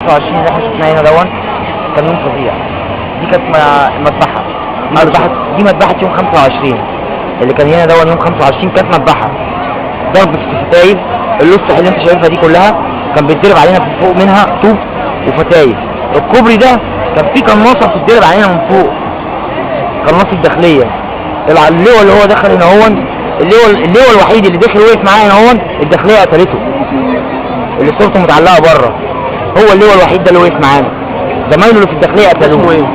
25 اللي احنا شفناه هنا دون كان يوم فظيع. دي كانت مذبحه، دي مذبحه يوم 25 اللي كان هنا دون يوم 25 كانت مذبحه. ضرب في فتايل اللص اللي انت شايفها دي كلها كان بيتضرب علينا من فوق منها طوب وفتايل. الكوبري ده كان فيه قناصه بتتضرب علينا من فوق، قناصه الداخليه. اللواء اللي هو دخل هنا هو اللواء الوحيد اللي دخل وقف معايا هنا هو الداخليه قتلته، اللي صورته متعلقه بره. هو اللواء الوحيد ده اللي وقف معانا، زمايله اللي في الداخليه قتلوه. اسمه ايه؟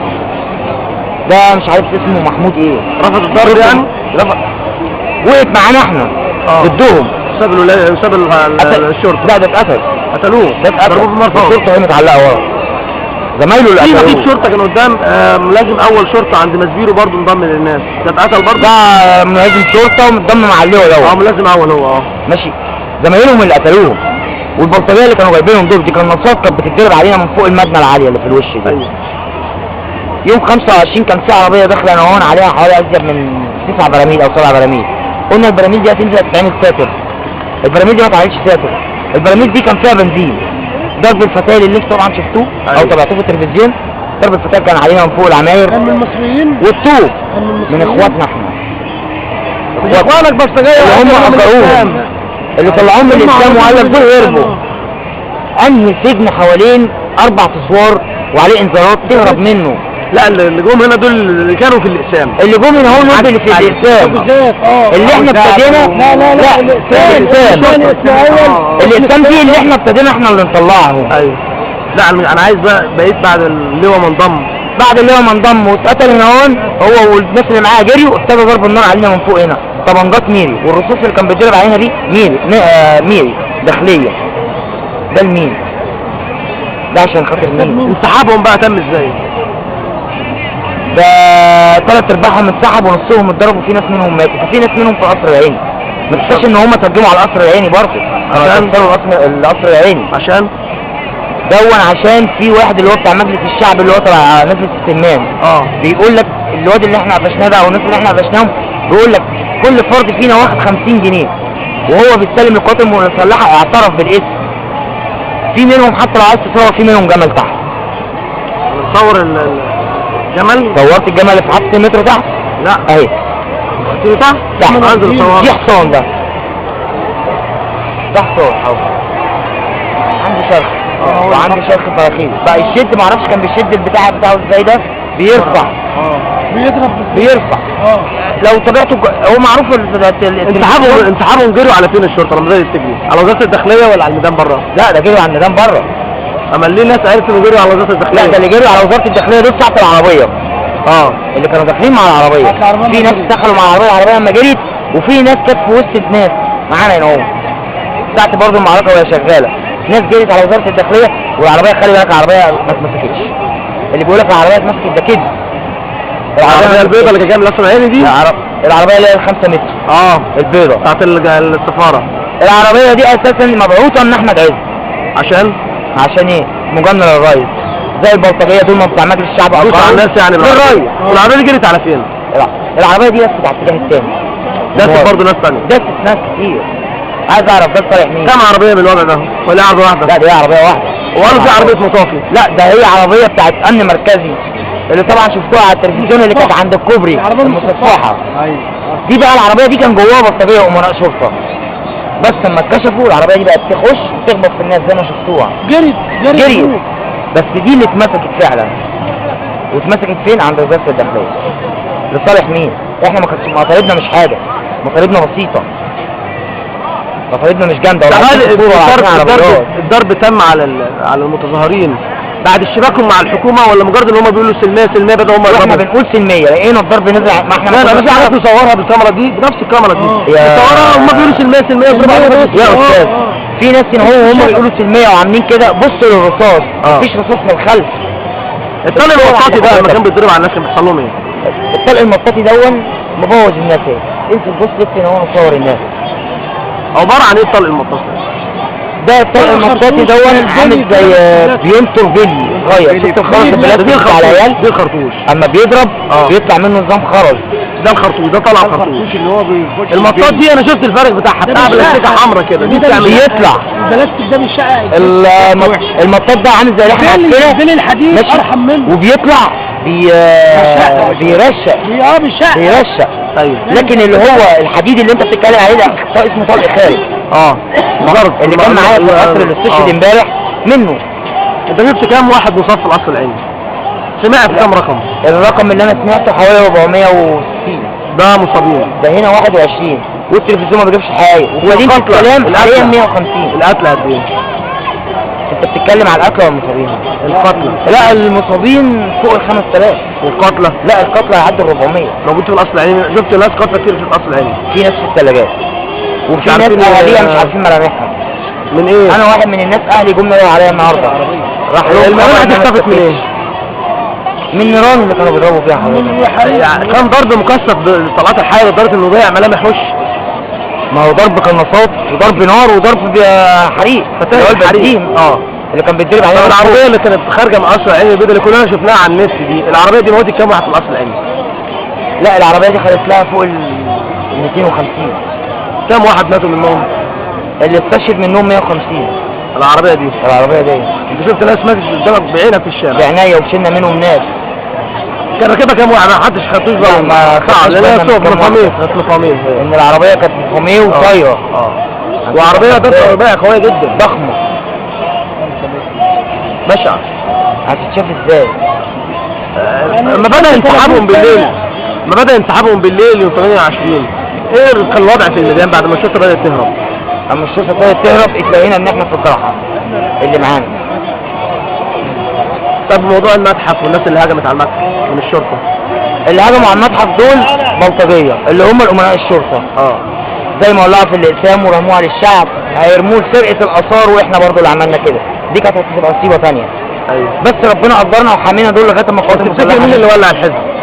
ده مش عارف اسمه محمود ايه. رفض الضرب يعني؟ رفض، وقف معانا احنا ضدهم. ساب الشرطه؟ لا ده اتقتل. قتلوه؟ ده اتقتل، الشرطه هي متعلقه ورا، زمايله اللي قتلوه. في شرطه كان قدام ملازم اول شرطه عند مسبيرو برضه انضم للناس، ده اتقتل برضه؟ ده ملازم شرطه ومتضم مع اللواء الاول. ملازم اول هو. ماشي. زمايلهم اللي قتلوهم، والبلطجيه اللي كانوا جايبينهم دول دي قناصات كانت بتتضرب علينا من فوق المبنى العاليه اللي في الوش دي. أيوة. يوم 25 كان في عربيه داخله انا هون عليها حوالي ازيد من 9 براميل او 7 براميل. قلنا البراميل دي هتنزل هتتعمل ساتر. البراميل دي ما اتعملتش ساتر، البراميل دي كان فيها بنزين. ضرب الفتايل اللي انتوا طبعا شفتوه او تابعتوه في التلفزيون، ضرب الفتايل كان علينا من فوق العماير. كان من المصريين والطوب من اخواتنا احنا. اخوانك بلطجيه اللي هم اجروهم، اللي طلعوهم من الاسلام وقال لك دول هربوا. انهي سجن حوالين 4 اسوار وعليه انذارات تهرب منه. لا اللي جم هنا دول اللي كانوا في الاقسام، اللي جم هنا هم اللي في الاقسام اللي احنا ابتدينا. لا الاقسام دي اللي احنا ابتدينا احنا اللي نطلعهم. ايوه. لا انا عايز بقيت بعد اللواء ما انضم، بعد اللواء ما انضم واتقتل هنا هو والناس اللي معاه جريوا، ابتدى ضرب النار علينا من فوق هنا طبنجات ميري، والرصاص اللي كان بيتضرب علينا دي ميري داخليه. ده المين ده عشان خاطر مين. انسحابهم بقى تم ازاي؟ ده 3/4 انسحبوا ونصهم اتضربوا، في ناس منهم ماتوا وفي ناس منهم في القصر العيني. ما تنساش ان هم ترجموا على القصر العيني برضه، عشان القصر العيني عشان عشان في واحد اللي هو بتاع مجلس الشعب اللي هو تبع مجلس السمان بيقول لك الواد اللي احنا قفشناه ده او الناس اللي احنا قفشناهم بيقول لك كل فرد فينا واخد 50 جنيه وهو بيستلم القوات المسلحه اعترف بالاسم. في منهم حتى لو عايز تصور في منهم جمل تحت. صور الجمل؟ صورت الجمل اللي في حبس المترو تحت؟ لا اهي تحت؟ انزل صور. دي حصان ده حصان اهو، عندي شرخ وعندي شرخ فراخيل بقى يشد، معرفش كان بيشد البتاع بتاعه ازاي ده، بيرفع بيرفع. لو تابعته هو معروف. انسحابهم جروا على فين الشرطه لما بدات تجري؟ على وزاره الداخليه ولا على الميدان بره؟ لا ده جروا على الميدان بره. اما ليه الناس عرفت انه جروا على وزاره الداخليه؟ لا ده اللي جروا على وزاره الداخليه دول ساعه العربيه. اللي كانوا داخلين مع العربيه، في ناس دخلوا مع العربيه لما جريت، وفي ناس كانت في وسط الناس معانا هنا اهو ساعه برضه المعركه وهي شغاله. ناس جريت على وزاره الداخليه والعربيه خلي بالك العربيه ما اتمسكتش. اللي بيقول لك العربيه اتمسكت ده كده. العربيه البيضاء اللي كانت القصر العيني دي؟ العربيه اللي هي ال5 متر البيضاء بتاعت السفاره. العربيه دي اساسا مبعوثه من احمد عز. عشان ايه؟ مجنن الريس زي البلطجيه دول ما بتاع مجلس الشعب على الناس يعني بالريس. والعربيه دي جريت على فين؟ العربيه دي لفت على الاتجاه الثاني، دست برضه ناس ثانيه، دست ناس كتير. عايز اعرف ده صالح مين؟ كم عربيه من الوضع ده؟ ولا عربيه واحده؟ لا دي عربيه واحده. ولا في عربيه مطافي؟ لا ده هي عربيه بتاعت امن مركزي اللي طبعا شفتوها على التلفزيون اللي كانت عند الكوبري المسطحه. دي بقى العربيه دي كان جواها بلطجيه وامراء شرطه، بس لما اتكشفوا العربيه دي بقت تخش تخبط في الناس زي ما شفتوها. جريت بس دي اللي اتمسكت فعلا. واتمسكت فين؟ عند وزاره الداخليه. لصالح مين؟ احنا ما كانتش مطالبنا مش حاجه، مطالبنا بسيطه، مطالبنا مش جامده. الضرب تم على المتظاهرين بعد اشتباكهم مع الحكومه ولا مجرد ان هم بيقولوا سلميه بدأوا هم احنا بنقول سلميه لقينا الضرب نزل. ما احنا مش عارف نصورها بالكاميرا دي بنفس الكاميرا دي نصورها هم بيقولوا سلميه يا استاذ. في ناس هنا هم بيقولوا سلميه وعاملين كده. بصوا للرصاص مفيش رصاص من الخلف. الطلق المطاطي ده لما كان بيتضرب على الناس كان بيحصل لهم ايه؟ الطلق المطاطي دون مبوظ الناس ايه؟ انت تبص لسه هو مصور الناس. عباره عن ايه الطلق المطاطي؟ ده الطلق المطاطي دون عامل زي بينطر فيلي صغير، شفت الخرز البلاستيك بتاع العيال؟ دي الخرطوش اما بيضرب بيطلع منه نظام خرز. ده الخرطوش، ده طلع خرطوش اللي هو بيخش المطاط دي انا شفت الفرق بتاعها، بتاع بلاستيكه حمراء كده، دي بتعمل بيطلع البلاستيك ده بالشقه. المطاط ده عامل زي ريحه معفنه بين الحديد ارحم منه، وبيطلع بيرشق بالشقه بيرشق. ايوه لكن اللي هو الحديد اللي انت بتتكلم عليه ده اسمه طلق خارج. اللي كان معايا في قصر الاستشهاد امبارح منه. انت جبت كام واحد مصاب في القصر العيني؟ سمعت كام رقم؟ الرقم اللي انا سمعته حوالي 460 ده مصابين، ده هنا 21، والتلفزيون ما بيجيبش حقائق، ومدينة الكلام حاليا 150. القتلى قد ايه؟ انت بتتكلم على القتلى ولا المصابين؟ القتلى لا المصابين فوق ال 5000. والقتلى؟ لا القتلى هيعدوا ال 400. موجود في القصر العيني، شفت ناس قتلى كتير في القصر العيني، في ناس في الثلاجات، وفي ناس عارفين اهاليها مش عارفين ملامحها. من ايه؟ انا واحد من الناس اهلي جم نادوا عليا النهارده، راح لهم الملامح دي اختفت من ايه؟ من النيران اللي كانوا بيضربوا فيها حضرتك. يعني كان ضرب مكثف بالطلقات الحيه لدرجه انه ضيع ملامح وش. ما هو ضرب قناصات وضرب نار وضرب حريق، اللي هو البنزين اللي كان بيتضرب عليها. العربيه اللي كانت خارجه من قصر العيني البيضاء اللي كلنا شفناها على النت دي، العربيه دي موتت كام واحد في القصر العيني؟ لا العربيه دي خدت لها فوق ال 250. كام واحد ماتوا منهم؟ اللي استشهد منهم 150. العربيه دي انت شفت ناس ماتت قدامك بعينك في الشارع؟ بعناية، وشلنا منهم ناس. كان راكبها كام واحد؟ ما حدش خدتوش بقى. ما خدتش لان هي بالنا من كانت مفاميه ان العربيه كانت مفاميه وطايره. وعربيه عربيه قويه جدا ضخمه بشعه. هتتشاف ازاي؟ لما بدأ انسحابهم بالليل يوم 28، ايه كان الوضع في الميدان بعد ما الشرطه بدأت تهرب؟ اما الشرطه بدأت تهرب اتلاقينا ان احنا في الجرحى اللي معانا. طب موضوع المتحف والناس اللي هجمت على المتحف من الشرطه، اللي هجموا على المتحف دول بلطجيه اللي هم الامناء الشرطه. زي ما ولعوا في الاقسام ورموها للشعب، هيرموه لسرقه الاثار، واحنا برضو اللي عملنا كده. دي كانت هتبقى مصيبه ثانيه. ايوه بس ربنا قدرنا وحمينا دول لغايه ما قوات المسلحه. مين اللي ولع الحزب؟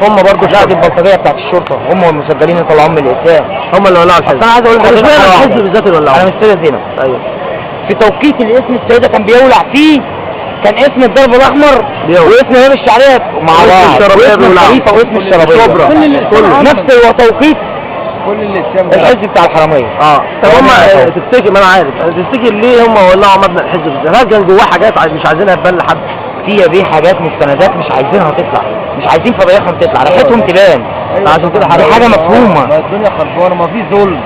هم برضو لا دي البلطجيه بتاعت الشرطه، هم والمسجلين اللي طلعوهم من الاقسام، هم اللي ولعوا الحزب. انا عايز اقول لك الحزب بالذات اللي ولعوه. انا من السيده زينب. ايوه في توقيت الاسم السيده كان بيولع فيه، كان اسم الضرب الاحمر واسم هيام الشعريه مع بعض، واسم الخليفه واسم الشرابيه كله نفس توقيت كل الاسلام الحزب بتاع الحرميه. طب هم تفتكر، ما انا عارف، تفتكر ليه هم ولعوا مبنى الحزب بالذات؟ هل كان جواه حاجات مش عايزينها تبان لحد؟ فيها دي حاجات مستندات مش عايزينها تطلع، مش عايزين فضايحهم تطلع، ريحتهم تبان. عشان كده دي حاجه مفهومه. الدنيا خربانه، ما في ظلم،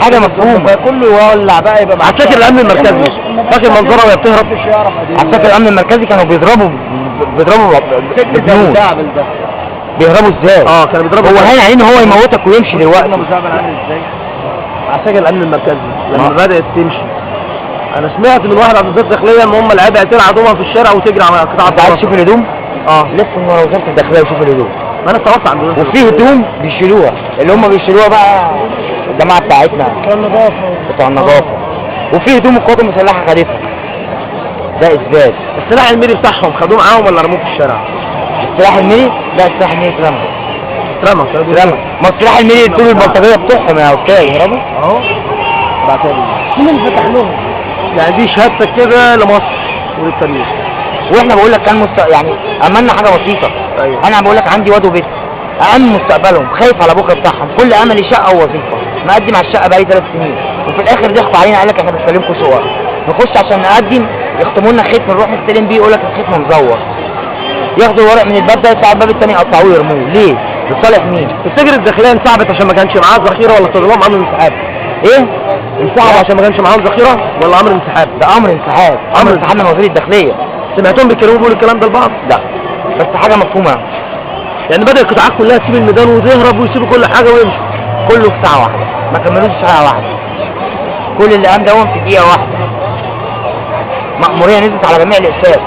حاجه مفهومه. كله يولع بقى يبقى. فاكر الامن المركزي؟ فاكر منظره وهي بتهرب؟ فاكر الامن المركزي كانوا بيضربوا بجنون. بيهربوا ازاي؟ كانوا بيضربوا. هو هين عليه ان هو يموتك ويمشي دلوقتي. عساكر الامن المركزي لما بدات تمشي، انا سمعت من واحد عن وزاره الداخليه ان هم العيال تلعب هدومها في الشارع وتجري على قطاع انت عايز تشوف الهدوم؟ لف من ورا وزاره الداخليه وشوف الهدوم. ما انا اتواصلت عند وفي هدوم بيشيلوها، اللي هم بيشيلوها بقى الجماعه بتاعتنا بتوع النظافه، وفي هدوم القوات المسلحه خدتها. ده اثبات. السلاح الميري بتاعهم خدوه معاهم ولا رموه في الشارع؟ السلاح الميري؟ لا السلاح الميري اترمى. ما السلاح الميري طول البلطجيه بتوعهم يا استاذ يهربوا. مين اللي فتح لهم؟ يعني دي شهادتك كده لمصر وللتاريخ. واحنا بقول لك كان يعني املنا حاجه بسيطه. أيوة. انا بقول لك عندي واد وبيت، أأمن مستقبلهم، خايف على بكره بتاعهم، كل املي شقه ووظيفه، مقدم على الشقه بقالي 3 سنين، وفي الاخر ضحكوا علينا قال لك احنا بنسلمكم شقق، نخش عشان نقدم يختموا لنا ختم، نروح نستلم بيه يقول لك الختم مزور، ياخدوا الورق من الباب ده يطلعوا الباب الثاني يقطعوه ويرموه، ليه؟ لصالح مين؟ تفتكر الداخليه انصعبت عشان ما كانش معاها ذخيره ولا طلع لهم امر انسحاب؟ ايه؟ انصعب عشان ما كانش معاهم ذخيره ولا امر انسحاب؟ ده امر انسحاب، امر انسحاب من وزير الداخليه. سمعتهم بيتكلموا بيقولوا الكلام ده لبعض؟ لا بس حاجه مفهومه، يعني بدأ القطاعات كلها تسيب الميدان وتهرب ويسيبوا كل حاجه ويمشوا، كله في ساعه واحده، ما كملوش ساعه واحده، كل اللي قام دوام في دقيقه واحده. مأموريه نزلت على جميع الاقسام،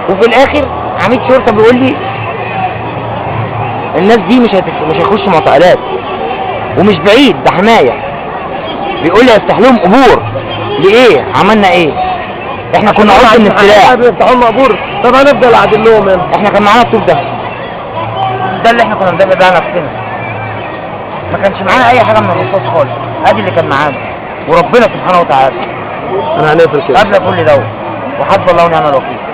وفي الاخر عميد شرطه بيقول لي الناس دي مش هيخشوا معتقلات، ومش بعيد ده حمايه، بيقول لي هيفتح لهم قبور. لإيه؟ عملنا ايه؟ احنا كنا عرض من السلاح. بيفتحوا لنا قبور، طب هنفضل قاعدين لهم هنا. احنا كان معانا الطوب ده اللي احنا كنا بندافع بيه عن نفسنا، ما كانش معانا اي حاجه من الرصاص خالص، ادي اللي كان معانا وربنا سبحانه وتعالى. انا هنقفل كده قبل كل دوت. وحسب الله ونعم الوكيل.